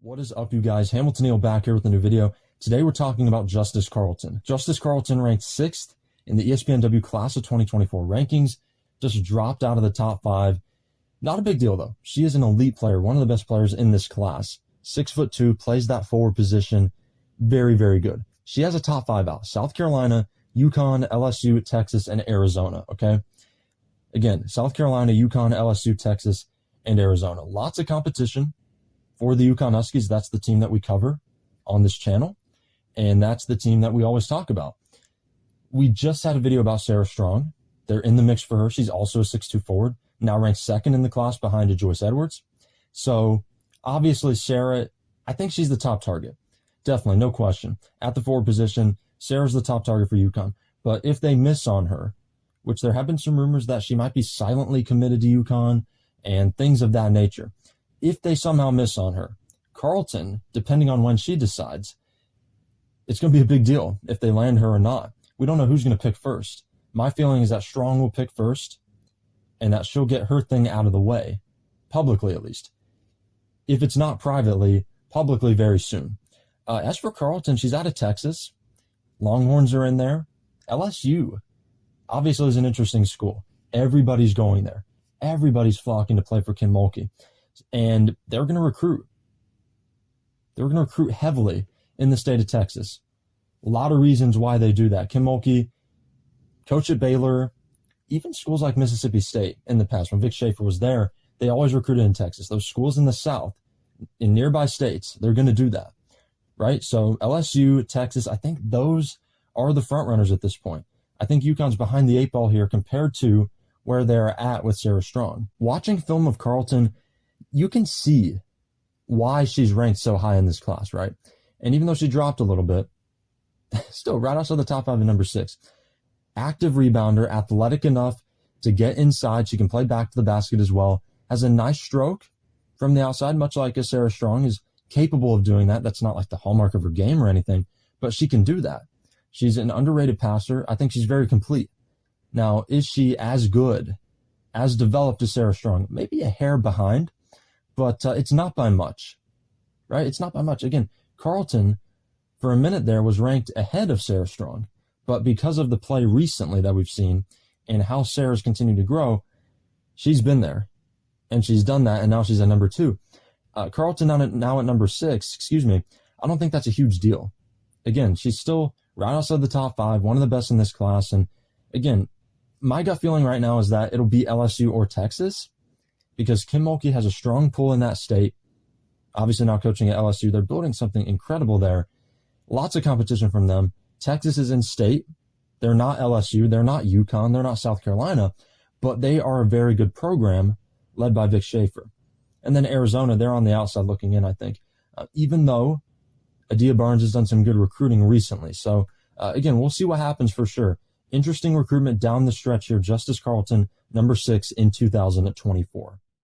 What is up, you guys? Hamilton Neal back here with a new video. Today we're talking about Justice Carlton. Justice Carlton ranked 6th in the ESPNW class of 2024 rankings, just dropped out of the top 5. Not a big deal though. She is an elite player, one of the best players in this class. 6'2", plays that forward position. Very, very good. She has a top 5 out. South Carolina, UConn, LSU, Texas, and Arizona, okay? Again, South Carolina, UConn, LSU, Texas, and Arizona. Lots of competition for the UConn Huskies. That's the team that we cover on this channel, and that's the team that we always talk about. We just had a video about Sarah Strong. They're in the mix for her. She's also a 6'2" forward, now ranked 2nd in the class behind a Joyce Edwards. So obviously Sarah, I think she's the top target. Definitely, no question. At the forward position, Sarah's the top target for UConn. But if they miss on her, which there have been some rumors that she might be silently committed to UConn and things of that nature, if they somehow miss on her, Carlton, depending on when she decides, it's going to be a big deal if they land her or not. We don't know who's going to pick first. My feeling is that Strong will pick first and that she'll get her thing out of the way, publicly at least. If it's not privately, publicly very soon. As for Carlton, she's out of Texas. Longhorns are in there. LSU obviously is an interesting school. Everybody's going there. Everybody's flocking to play for Kim Mulkey. And they're going to recruit. They're going to recruit heavily in the state of Texas. A lot of reasons why they do that. Kim Mulkey, coach at Baylor, even schools like Mississippi State in the past, when Vic Schaefer was there, they always recruited in Texas. Those schools in the South, in nearby states, they're going to do that, right? So LSU, Texas, I think those are the front runners at this point. I think UConn's behind the 8 ball here compared to where they're at with Sarah Strong. Watching film of Carlton, you can see why she's ranked so high in this class, right? And even though she dropped a little bit, still right outside the top 5 at number 6. Active rebounder, athletic enough to get inside. She can play back to the basket as well. Has a nice stroke from the outside, much like a Sarah Strong is capable of doing that. That's not like the hallmark of her game or anything, but she can do that. She's an underrated passer. I think she's very complete. Now, is she as good, as developed as Sarah Strong? Maybe a hair behind, but it's not by much, right? It's not by much. Again, Carlton, for a minute there, was ranked ahead of Sarah Strong, but because of the play recently that we've seen and how Sarah's continued to grow, she's been there, and she's done that, and now she's at number 2. Carlton now at number 6, I don't think that's a huge deal. Again, she's still right outside the top 5, one of the best in this class, and again, my gut feeling right now is that it'll be LSU or Texas, because Kim Mulkey has a strong pull in that state. Obviously now coaching at LSU, they're building something incredible there. Lots of competition from them. Texas is in state. They're not LSU. They're not UConn. They're not South Carolina, but they are a very good program led by Vic Schaefer. And then Arizona, they're on the outside looking in, I think, even though Adia Barnes has done some good recruiting recently. So again, we'll see what happens for sure. Interesting recruitment down the stretch here. Justice Carlton, number 6 in 2024.